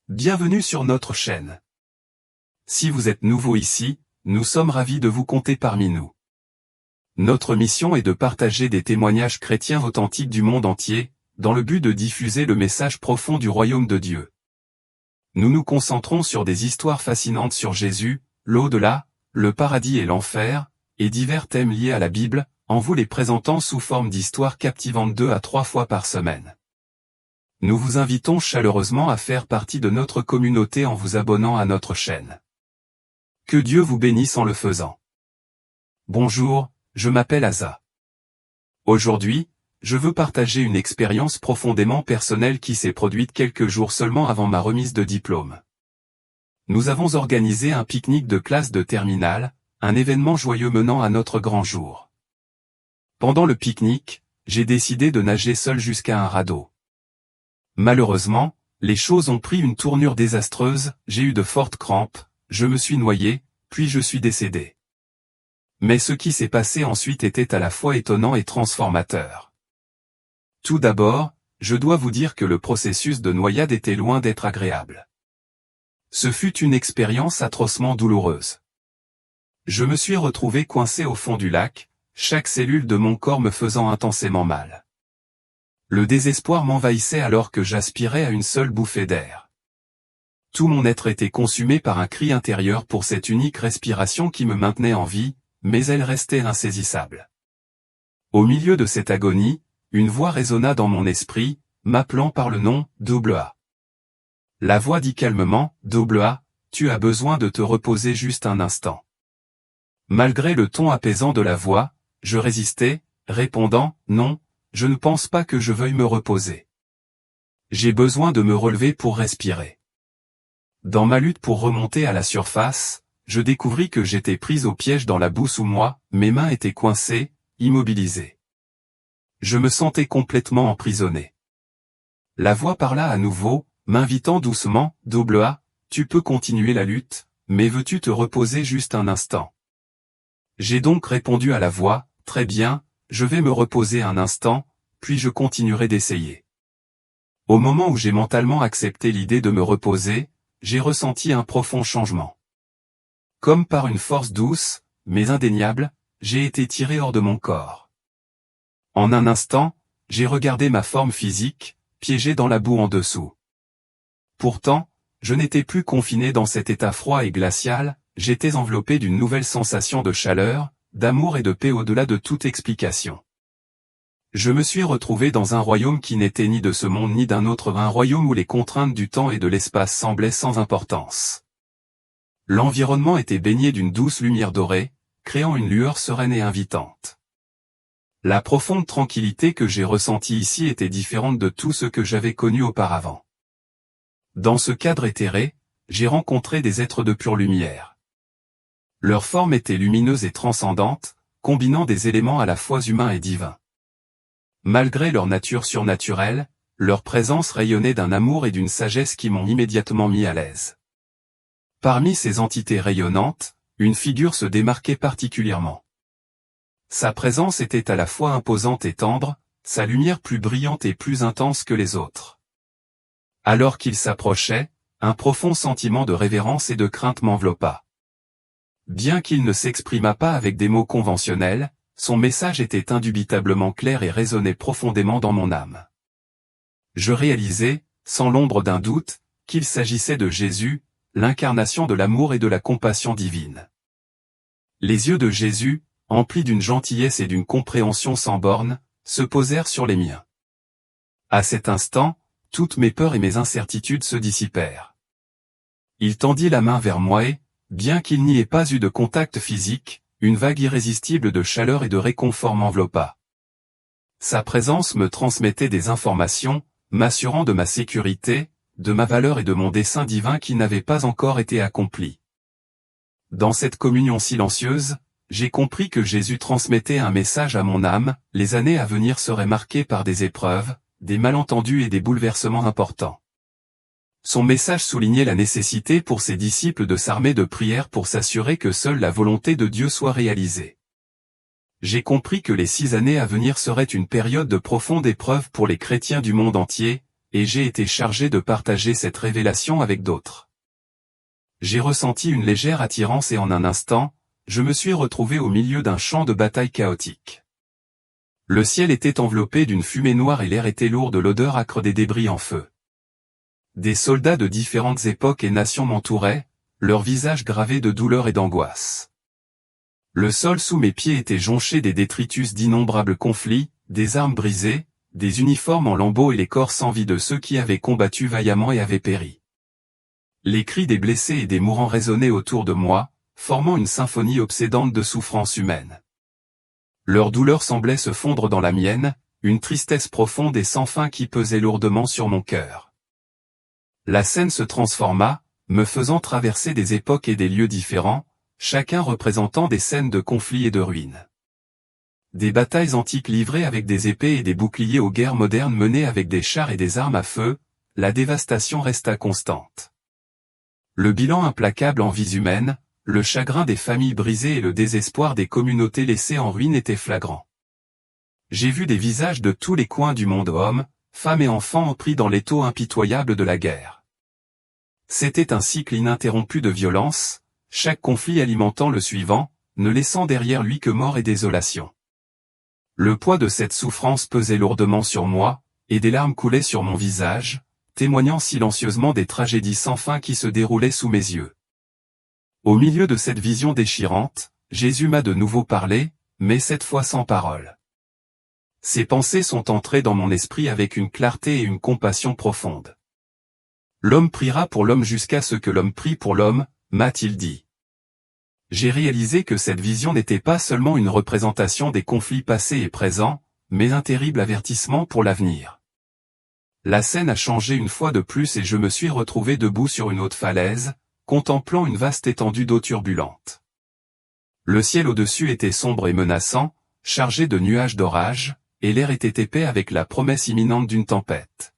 Bienvenue sur notre chaîne. Si vous êtes nouveau ici, nous sommes ravis de vous compter parmi nous. Notre mission est de partager des témoignages chrétiens authentiques du monde entier, dans le but de diffuser le message profond du royaume de Dieu. Nous nous concentrons sur des histoires fascinantes sur Jésus, l'au-delà, le paradis et l'enfer, et divers thèmes liés à la Bible, en vous les présentant sous forme d'histoires captivantes 2 à 3 fois par semaine. Nous vous invitons chaleureusement à faire partie de notre communauté en vous abonnant à notre chaîne. Que Dieu vous bénisse en le faisant. Bonjour, je m'appelle Asa. Aujourd'hui, je veux partager une expérience profondément personnelle qui s'est produite quelques jours seulement avant ma remise de diplôme. Nous avons organisé un pique-nique de classe de terminale, un événement joyeux menant à notre grand jour. Pendant le pique-nique, j'ai décidé de nager seul jusqu'à un radeau. Malheureusement, les choses ont pris une tournure désastreuse, j'ai eu de fortes crampes, je me suis noyé, puis je suis décédé. Mais ce qui s'est passé ensuite était à la fois étonnant et transformateur. Tout d'abord, je dois vous dire que le processus de noyade était loin d'être agréable. Ce fut une expérience atrocement douloureuse. Je me suis retrouvé coincé au fond du lac, chaque cellule de mon corps me faisant intensément mal. Le désespoir m'envahissait alors que j'aspirais à une seule bouffée d'air. Tout mon être était consumé par un cri intérieur pour cette unique respiration qui me maintenait en vie, mais elle restait insaisissable. Au milieu de cette agonie, une voix résonna dans mon esprit, m'appelant par le nom AA. La voix dit calmement, AA, tu as besoin de te reposer juste un instant. Malgré le ton apaisant de la voix, je résistais, répondant, non, je ne pense pas que je veuille me reposer. J'ai besoin de me relever pour respirer. Dans ma lutte pour remonter à la surface, je découvris que j'étais pris au piège dans la boue sous moi, mes mains étaient coincées, immobilisées. Je me sentais complètement emprisonné. La voix parla à nouveau, m'invitant doucement, AA, tu peux continuer la lutte, mais veux-tu te reposer juste un instant? J'ai donc répondu à la voix, très bien, je vais me reposer un instant, puis je continuerai d'essayer. Au moment où j'ai mentalement accepté l'idée de me reposer, j'ai ressenti un profond changement. Comme par une force douce, mais indéniable, j'ai été tiré hors de mon corps. En un instant, j'ai regardé ma forme physique, piégée dans la boue en dessous. Pourtant, je n'étais plus confiné dans cet état froid et glacial, j'étais enveloppé d'une nouvelle sensation de chaleur, d'amour et de paix au-delà de toute explication. Je me suis retrouvé dans un royaume qui n'était ni de ce monde ni d'un autre, un royaume où les contraintes du temps et de l'espace semblaient sans importance. L'environnement était baigné d'une douce lumière dorée, créant une lueur sereine et invitante. La profonde tranquillité que j'ai ressentie ici était différente de tout ce que j'avais connu auparavant. Dans ce cadre éthéré, j'ai rencontré des êtres de pure lumière. Leur forme était lumineuse et transcendante, combinant des éléments à la fois humains et divins. Malgré leur nature surnaturelle, leur présence rayonnait d'un amour et d'une sagesse qui m'ont immédiatement mis à l'aise. Parmi ces entités rayonnantes, une figure se démarquait particulièrement. Sa présence était à la fois imposante et tendre, sa lumière plus brillante et plus intense que les autres. Alors qu'il s'approchait, un profond sentiment de révérence et de crainte m'enveloppa. Bien qu'il ne s'exprimât pas avec des mots conventionnels, son message était indubitablement clair et résonnait profondément dans mon âme. Je réalisais, sans l'ombre d'un doute, qu'il s'agissait de Jésus, l'incarnation de l'amour et de la compassion divine. Les yeux de Jésus, emplis d'une gentillesse et d'une compréhension sans bornes, se posèrent sur les miens. À cet instant, toutes mes peurs et mes incertitudes se dissipèrent. Il tendit la main vers moi et, bien qu'il n'y ait pas eu de contact physique, une vague irrésistible de chaleur et de réconfort m'enveloppa. Sa présence me transmettait des informations, m'assurant de ma sécurité, de ma valeur et de mon dessein divin qui n'avait pas encore été accompli. Dans cette communion silencieuse, j'ai compris que Jésus transmettait un message à mon âme, les années à venir seraient marquées par des épreuves, des malentendus et des bouleversements importants. Son message soulignait la nécessité pour ses disciples de s'armer de prières pour s'assurer que seule la volonté de Dieu soit réalisée. J'ai compris que les 6 années à venir seraient une période de profonde épreuve pour les chrétiens du monde entier, et j'ai été chargé de partager cette révélation avec d'autres. J'ai ressenti une légère attirance et en un instant, je me suis retrouvé au milieu d'un champ de bataille chaotique. Le ciel était enveloppé d'une fumée noire et l'air était lourd de l'odeur âcre des débris en feu. Des soldats de différentes époques et nations m'entouraient, leurs visages gravés de douleur et d'angoisse. Le sol sous mes pieds était jonché des détritus d'innombrables conflits, des armes brisées, des uniformes en lambeaux et les corps sans vie de ceux qui avaient combattu vaillamment et avaient péri. Les cris des blessés et des mourants résonnaient autour de moi, formant une symphonie obsédante de souffrances humaines. Leur douleur semblait se fondre dans la mienne, une tristesse profonde et sans fin qui pesait lourdement sur mon cœur. La scène se transforma, me faisant traverser des époques et des lieux différents, chacun représentant des scènes de conflits et de ruines. Des batailles antiques livrées avec des épées et des boucliers aux guerres modernes menées avec des chars et des armes à feu, la dévastation resta constante. Le bilan implacable en vies humaines, le chagrin des familles brisées et le désespoir des communautés laissées en ruine étaient flagrants. J'ai vu des visages de tous les coins du monde, hommes, femmes et enfants pris dans l'étau impitoyable de la guerre. C'était un cycle ininterrompu de violence, chaque conflit alimentant le suivant, ne laissant derrière lui que mort et désolation. Le poids de cette souffrance pesait lourdement sur moi, et des larmes coulaient sur mon visage, témoignant silencieusement des tragédies sans fin qui se déroulaient sous mes yeux. Au milieu de cette vision déchirante, Jésus m'a de nouveau parlé, mais cette fois sans parole. Ses pensées sont entrées dans mon esprit avec une clarté et une compassion profonde. L'homme priera pour l'homme jusqu'à ce que l'homme prie pour l'homme, m'a-t-il dit. J'ai réalisé que cette vision n'était pas seulement une représentation des conflits passés et présents, mais un terrible avertissement pour l'avenir. La scène a changé une fois de plus et je me suis retrouvé debout sur une haute falaise, contemplant une vaste étendue d'eau turbulente. Le ciel au-dessus était sombre et menaçant, chargé de nuages d'orage, et l'air était épais avec la promesse imminente d'une tempête.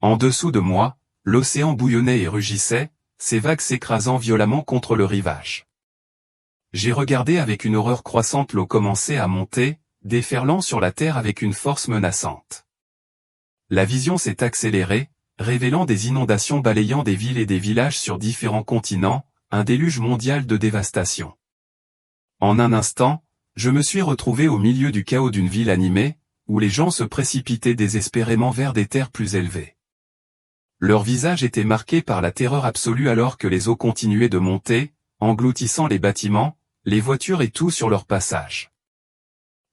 En dessous de moi, l'océan bouillonnait et rugissait, ses vagues s'écrasant violemment contre le rivage. J'ai regardé avec une horreur croissante l'eau commencer à monter, déferlant sur la terre avec une force menaçante. La vision s'est accélérée, révélant des inondations balayant des villes et des villages sur différents continents, un déluge mondial de dévastation. En un instant, je me suis retrouvé au milieu du chaos d'une ville animée, où les gens se précipitaient désespérément vers des terres plus élevées. Leur visage était marqué par la terreur absolue alors que les eaux continuaient de monter, engloutissant les bâtiments, les voitures et tout sur leur passage.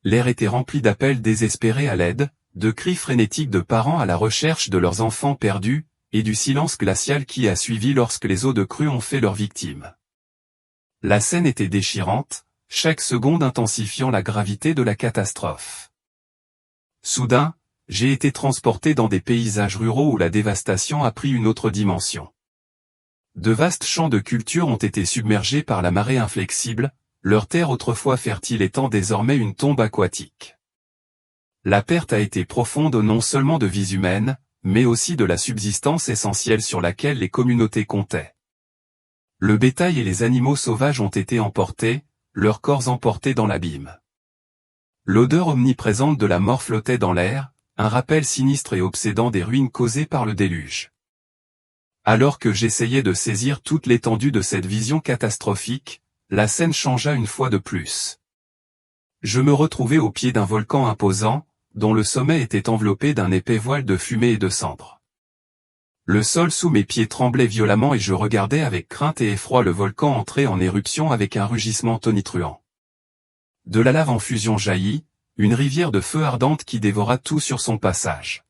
L'air était rempli d'appels désespérés à l'aide, de cris frénétiques de parents à la recherche de leurs enfants perdus, et du silence glacial qui a suivi lorsque les eaux de crue ont fait leurs victimes. La scène était déchirante, chaque seconde intensifiant la gravité de la catastrophe. Soudain, j'ai été transporté dans des paysages ruraux où la dévastation a pris une autre dimension. De vastes champs de culture ont été submergés par la marée inflexible, leur terre autrefois fertile étant désormais une tombe aquatique. La perte a été profonde non seulement de vies humaines, mais aussi de la subsistance essentielle sur laquelle les communautés comptaient. Le bétail et les animaux sauvages ont été emportés, leurs corps emportés dans l'abîme. L'odeur omniprésente de la mort flottait dans l'air, un rappel sinistre et obsédant des ruines causées par le déluge. Alors que j'essayais de saisir toute l'étendue de cette vision catastrophique, la scène changea une fois de plus. Je me retrouvais au pied d'un volcan imposant, dont le sommet était enveloppé d'un épais voile de fumée et de cendres. Le sol sous mes pieds tremblait violemment et je regardais avec crainte et effroi le volcan entrer en éruption avec un rugissement tonitruant. De la lave en fusion jaillit, une rivière de feu ardente qui dévora tout sur son passage.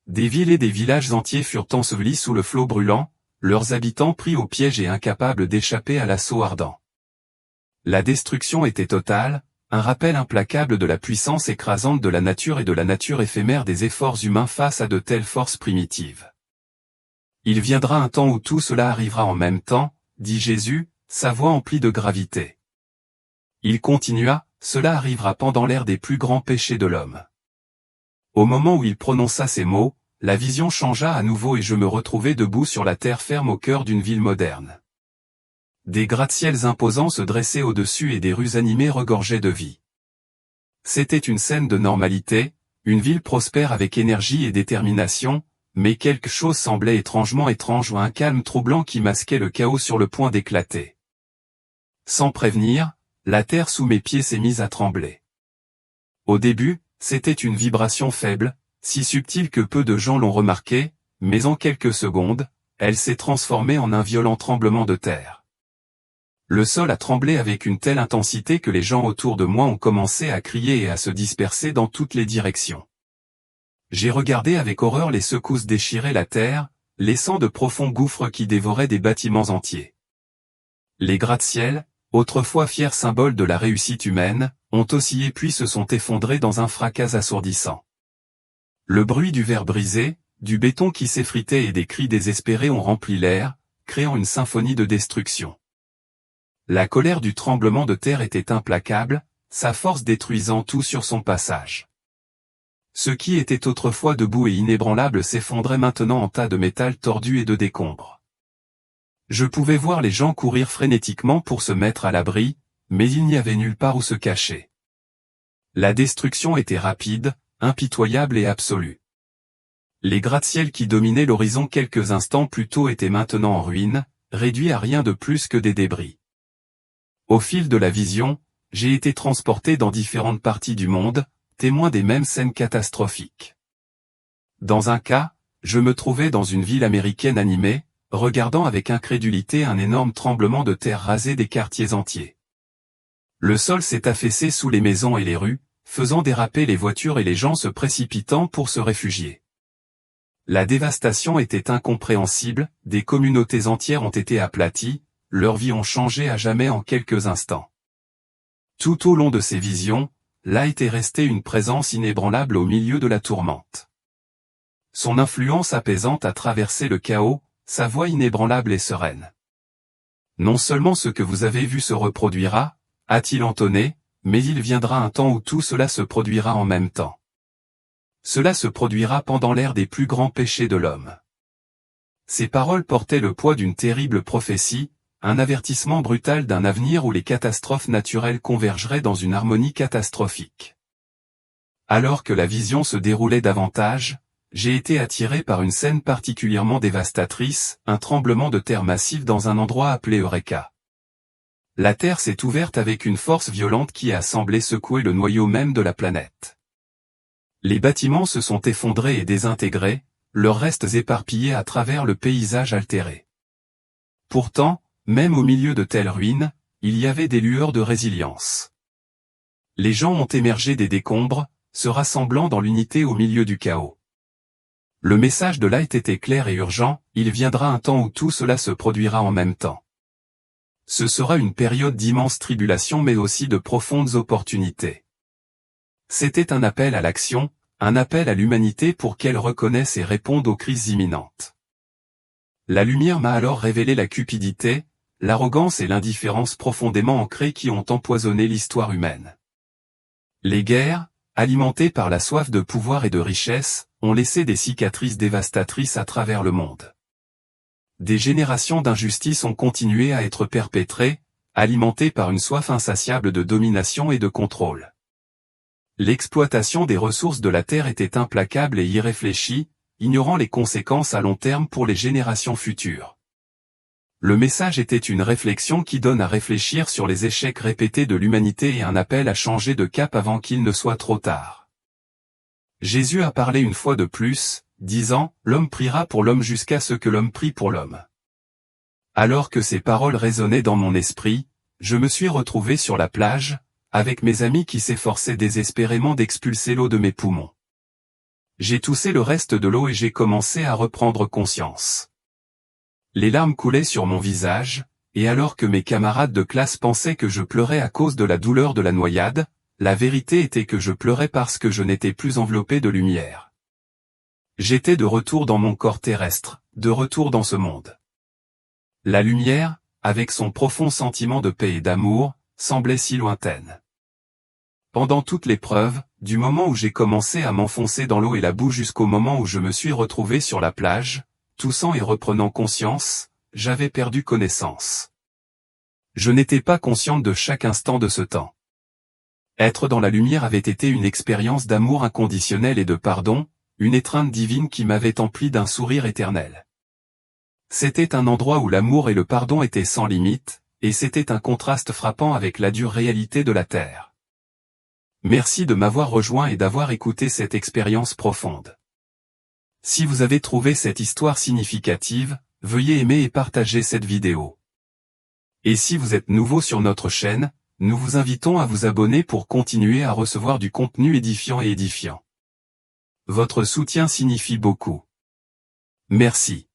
Des villes et des villages entiers furent ensevelis sous le flot brûlant, leurs habitants pris au piège et incapables d'échapper à l'assaut ardent. La destruction était totale, un rappel implacable de la puissance écrasante de la nature et de la nature éphémère des efforts humains face à de telles forces primitives. Il viendra un temps où tout cela arrivera en même temps, dit Jésus, sa voix emplie de gravité. Il continua, cela arrivera pendant l'ère des plus grands péchés de l'homme. Au moment où il prononça ces mots, la vision changea à nouveau et je me retrouvai debout sur la terre ferme au cœur d'une ville moderne. Des gratte-ciels imposants se dressaient au-dessus et des rues animées regorgeaient de vie. C'était une scène de normalité, une ville prospère avec énergie et détermination, mais quelque chose semblait étrangement étrange ou un calme troublant qui masquait le chaos sur le point d'éclater. Sans prévenir, la terre sous mes pieds s'est mise à trembler. Au début, c'était une vibration faible, si subtile que peu de gens l'ont remarqué, mais en quelques secondes, elle s'est transformée en un violent tremblement de terre. Le sol a tremblé avec une telle intensité que les gens autour de moi ont commencé à crier et à se disperser dans toutes les directions. J'ai regardé avec horreur les secousses déchirer la terre, laissant de profonds gouffres qui dévoraient des bâtiments entiers. Les gratte-ciel, autrefois fiers symboles de la réussite humaine, ont oscillé puis se sont effondrés dans un fracas assourdissant. Le bruit du verre brisé, du béton qui s'effritait et des cris désespérés ont rempli l'air, créant une symphonie de destruction. La colère du tremblement de terre était implacable, sa force détruisant tout sur son passage. Ce qui était autrefois debout et inébranlable s'effondrait maintenant en tas de métal tordu et de décombres. Je pouvais voir les gens courir frénétiquement pour se mettre à l'abri, mais il n'y avait nulle part où se cacher. La destruction était rapide, impitoyable et absolue. Les gratte-ciel qui dominaient l'horizon quelques instants plus tôt étaient maintenant en ruine, réduits à rien de plus que des débris. Au fil de la vision, j'ai été transporté dans différentes parties du monde, témoin des mêmes scènes catastrophiques. Dans un cas, je me trouvais dans une ville américaine animée, regardant avec incrédulité un énorme tremblement de terre raser des quartiers entiers. Le sol s'est affaissé sous les maisons et les rues, faisant déraper les voitures et les gens se précipitant pour se réfugier. La dévastation était incompréhensible, des communautés entières ont été aplaties, leurs vies ont changé à jamais en quelques instants. Tout au long de ces visions, là était restée une présence inébranlable au milieu de la tourmente. Son influence apaisante a traversé le chaos, sa voix inébranlable et sereine. Non seulement ce que vous avez vu se reproduira, a-t-il entonné, mais il viendra un temps où tout cela se produira en même temps. Cela se produira pendant l'ère des plus grands péchés de l'homme. Ces paroles portaient le poids d'une terrible prophétie, un avertissement brutal d'un avenir où les catastrophes naturelles convergeraient dans une harmonie catastrophique. Alors que la vision se déroulait davantage, j'ai été attiré par une scène particulièrement dévastatrice, un tremblement de terre massif dans un endroit appelé Eureka. La Terre s'est ouverte avec une force violente qui a semblé secouer le noyau même de la planète. Les bâtiments se sont effondrés et désintégrés, leurs restes éparpillés à travers le paysage altéré. Pourtant, même au milieu de telles ruines, il y avait des lueurs de résilience. Les gens ont émergé des décombres, se rassemblant dans l'unité au milieu du chaos. Le message de Light était clair et urgent, il viendra un temps où tout cela se produira en même temps. Ce sera une période d'immense tribulation mais aussi de profondes opportunités. C'était un appel à l'action, un appel à l'humanité pour qu'elle reconnaisse et réponde aux crises imminentes. La lumière m'a alors révélé la cupidité, l'arrogance et l'indifférence profondément ancrées qui ont empoisonné l'histoire humaine. Les guerres, alimentées par la soif de pouvoir et de richesse, ont laissé des cicatrices dévastatrices à travers le monde. Des générations d'injustices ont continué à être perpétrées, alimentées par une soif insatiable de domination et de contrôle. L'exploitation des ressources de la Terre était implacable et irréfléchie, ignorant les conséquences à long terme pour les générations futures. Le message était une réflexion qui donne à réfléchir sur les échecs répétés de l'humanité et un appel à changer de cap avant qu'il ne soit trop tard. Jésus a parlé une fois de plus, disant « L'homme priera pour l'homme jusqu'à ce que l'homme prie pour l'homme ». Alors que ces paroles résonnaient dans mon esprit, je me suis retrouvé sur la plage, avec mes amis qui s'efforçaient désespérément d'expulser l'eau de mes poumons. J'ai toussé le reste de l'eau et j'ai commencé à reprendre conscience. Les larmes coulaient sur mon visage, et alors que mes camarades de classe pensaient que je pleurais à cause de la douleur de la noyade, la vérité était que je pleurais parce que je n'étais plus enveloppé de lumière. J'étais de retour dans mon corps terrestre, de retour dans ce monde. La lumière, avec son profond sentiment de paix et d'amour, semblait si lointaine. Pendant toute l'épreuve, du moment où j'ai commencé à m'enfoncer dans l'eau et la boue jusqu'au moment où je me suis retrouvé sur la plage, toussant et reprenant conscience, j'avais perdu connaissance. Je n'étais pas consciente de chaque instant de ce temps. Être dans la lumière avait été une expérience d'amour inconditionnel et de pardon, une étreinte divine qui m'avait empli d'un sourire éternel. C'était un endroit où l'amour et le pardon étaient sans limite, et c'était un contraste frappant avec la dure réalité de la terre. Merci de m'avoir rejoint et d'avoir écouté cette expérience profonde. Si vous avez trouvé cette histoire significative, veuillez aimer et partager cette vidéo. Et si vous êtes nouveau sur notre chaîne, nous vous invitons à vous abonner pour continuer à recevoir du contenu édifiant et édifiant. Votre soutien signifie beaucoup. Merci.